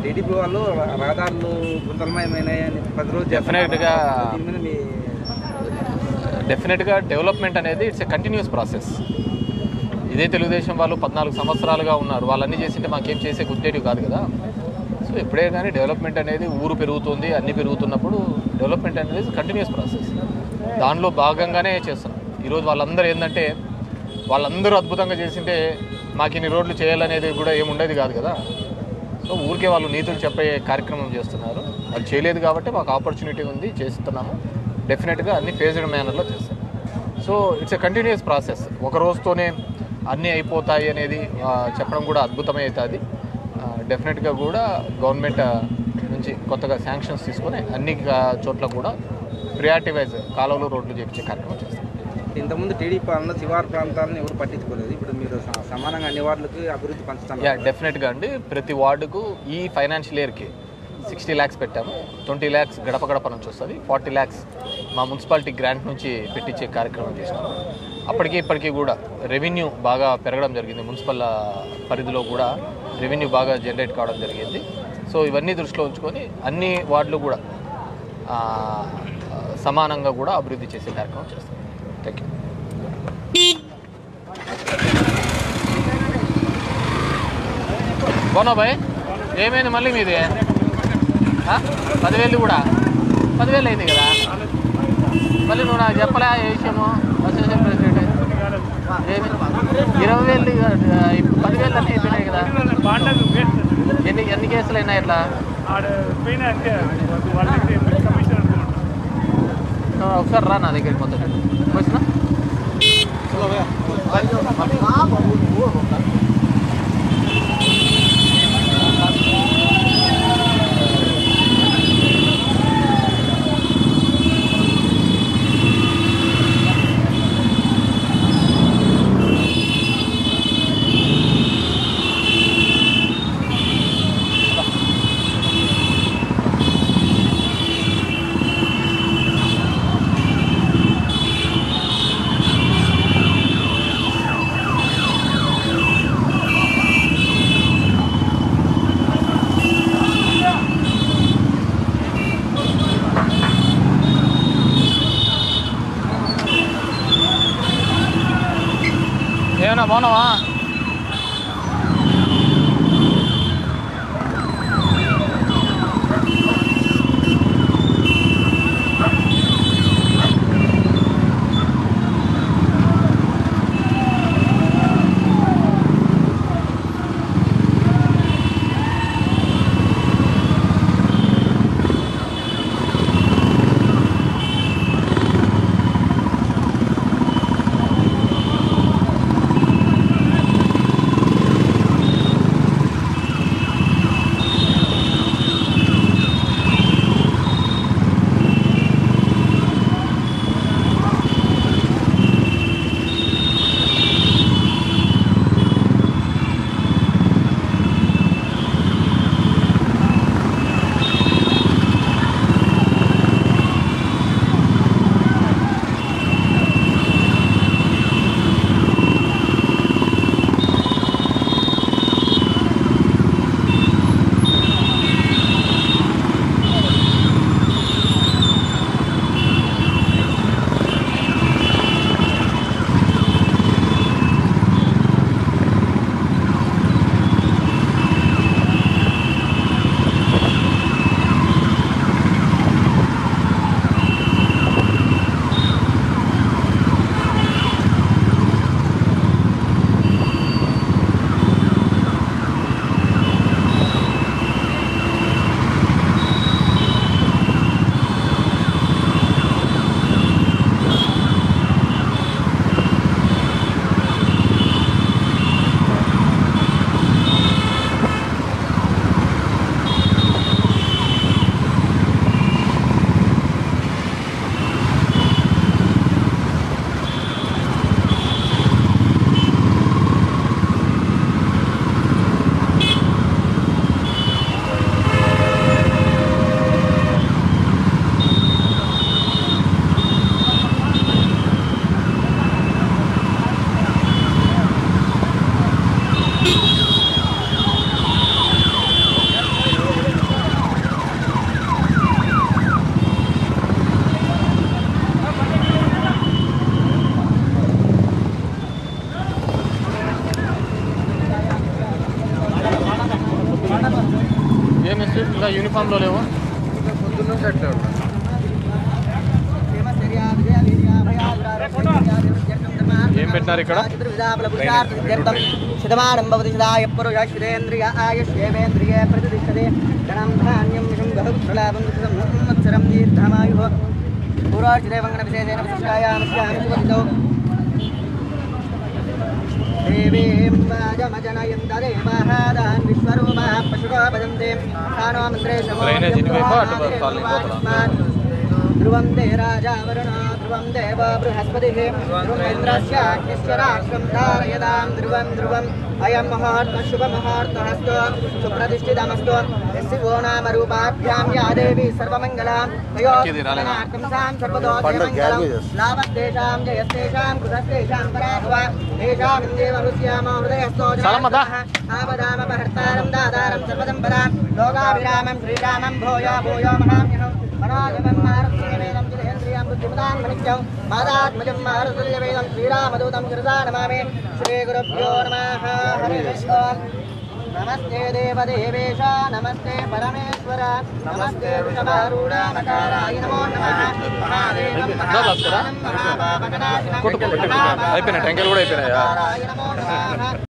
TDP వాళ్ళు రహదారులు గుంతలమయమైనాయని 10 రోజులు డెఫినెట్గా డెవలప్మెంట్ అనేది ఇట్స్ ఎ కంటిన్యూస్ ప్రాసెస్. ఇదే తెలుగుదేశం వాళ్ళు 14 సంవత్సరాలుగా ఉన్నారు, వాళ్ళన్నీ చేసింటే మాకేం చేసే గుర్తేటివి కాదు కదా. సో ఎప్పుడే కానీ డెవలప్మెంట్ అనేది ఊరు పెరుగుతుంది, అన్నీ పెరుగుతున్నప్పుడు డెవలప్మెంట్ అనేది కంటిన్యూస్ ప్రాసెస్. దానిలో భాగంగానే చేస్తున్నాం. ఈరోజు వాళ్ళందరూ ఏంటంటే వాళ్ళందరూ అద్భుతంగా చేసింటే మాకు ఇన్ని రోడ్లు చేయాలనేది కూడా ఏముండేది కాదు కదా. సో ఊరికే వాళ్ళు నీతులు చెప్పే కార్యక్రమం చేస్తున్నారు. వాళ్ళు చేయలేదు కాబట్టి మాకు ఆపర్చునిటీ ఉంది, చేస్తున్నాము. డెఫినెట్గా అన్ని ఫేజ్డ్ మేనర్లో చేస్తాం. So it's a continuous process. ఒక రోజుతోనే అన్నీ అయిపోతాయి అనేది చెప్పడం కూడా అద్భుతమే అవుతుంది. డెఫినెట్గా కూడా గవర్నమెంట్ నుంచి కొత్తగా శాంక్షన్స్ తీసుకొని అన్ని చోట్ల కూడా ప్రియారిటీ వైజ్ కాలువలు రోడ్లు చేయించే కార్యక్రమం చేస్తాం. ఇంతకుముందు టీడీపీ పాలన శివారు ప్రాంతాలను ఎవరు పట్టించుకోలేదు. ఇప్పుడు మీరు సమానంగా అన్ని వార్డులకు అభివృద్ధి పంచుతారు. డెఫినెట్గా అండి. ప్రతి వార్డుకు ఈ ఫైనాన్షియల్ ఇయర్కి 60 lakhs పెట్టాము. 20 lakhs గడప గడప నుంచి వస్తుంది. 40 lakhs మా మున్సిపాలిటీ గ్రాంట్ నుంచి పెట్టించే కార్యక్రమం చేసినాము. అప్పటికి ఇప్పటికీ కూడా రెవెన్యూ బాగా పెరగడం జరిగింది. మున్సిపల్ పరిధిలో కూడా రెవెన్యూ బాగా జనరేట్ కావడం జరిగింది. సో ఇవన్నీ దృష్టిలో ఉంచుకొని అన్ని వార్డులు కూడా సమానంగా కూడా అభివృద్ధి చేసే కార్యక్రమం చేస్తాం. Thank you. బోనా భాయ్, ఏమైంది మళ్ళీ మీది? 10,000 కూడా 10,000 అయింది కదా. మళ్ళీ నువ్వు నాకు చెప్పలే ఏ విషయము? అసోసియేషన్ ప్రెసిడెంట్ ఏమి 20,000 10,000 అన్నీ అయిపోయినాయి కదా. ఎన్ని కేసులు అయినాయి ఇట్లా? ఒకసారి రా నా దగ్గరికి మొత్తం వచ్చిన. ఏమన్నా బాగున్నావా? ఇంకా యూనిఫామ్లో లేవు. ఇంకా పొద్దున్న నుంచి అట్లే ఉంటాను. ఏం పెట్టినారు ఇక్కడ? శతమానం భవతి సదాయ పురుషేంద్రియ ఆయుష్యేంద్రియ ప్రతిష్టతే ధనం ధాన్యం బహులాభం సంవత్సరం దీర్ఘమాయు పురార్చిదేవంగణ విశేషేణ విశిష్టాయామస్యామితో దేవీం వాజమజనయంత దేవాహాదాన్ విశ్వరూపాః పశుగా భజంతే స్థానో మంత్రే ధ్రువం దే రాజా వరుణో ధ్రువం దేవ బృహస్పతిః ధ్రువేంద్రస్యాగ్నిశ్చరాక్షం ధారయతాం ధ్రువం ధ్రువం అయం ముహూర్త శుభ ముహూర్తః సుప్రతిష్ఠితమస్తు యస్యో నామ రూపాభ్యాం యా దేవి సర్వమంగళాం తయోర్నార్థం సాం సర్వదోషమంగళం లాభస్తేషాం జయస్తేషాం కృతస్తేషాం పరాభవ తేషాం దేవ హృస్యామో హృదయస్థో ఆపదామపహర్తారం దాదారం సర్వదంపదాం లోకాభిరామం శ్రీరామం భూయో భూయో మహామ్యహం మనోజవం మారుతుల్యవేదం జితేంద్రియం బుద్ధిమతాం మనిత్యం మాదాత్మజం మారుతుల్యవేదం శ్రీరామదూతం శిరసా నమామి శ్రీగురుభ్యో నమః హరిః ఓం నమస్తే దేవదేవేశ నమస్తే పరమేశ్వర నమస్తే వృషభారూఢ నకారాయ నమో నమః మహాదేవం మహాపాపకనాశనం అయిపోయినాయి. టెంకాయలు కూడా అయిపోయినాయా? నమో నమః